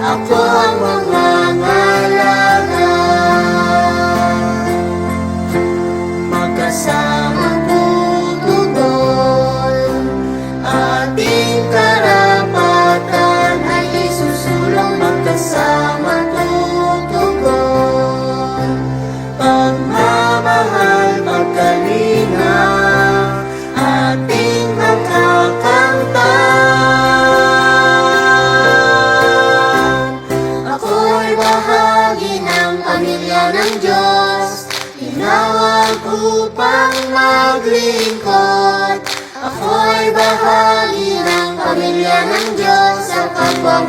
ako ang mangangalaga. Magkasama tutugon, ating karapatan ay isusulong. Magkasama tutugon, pagmamahal magkalinga, ating makakamtan. Ako'y bahagi ng pamilya ng Diyos, tinawag upang maglingkod. Ako'y bahagi ng pamilya ng Diyos, sa kapwang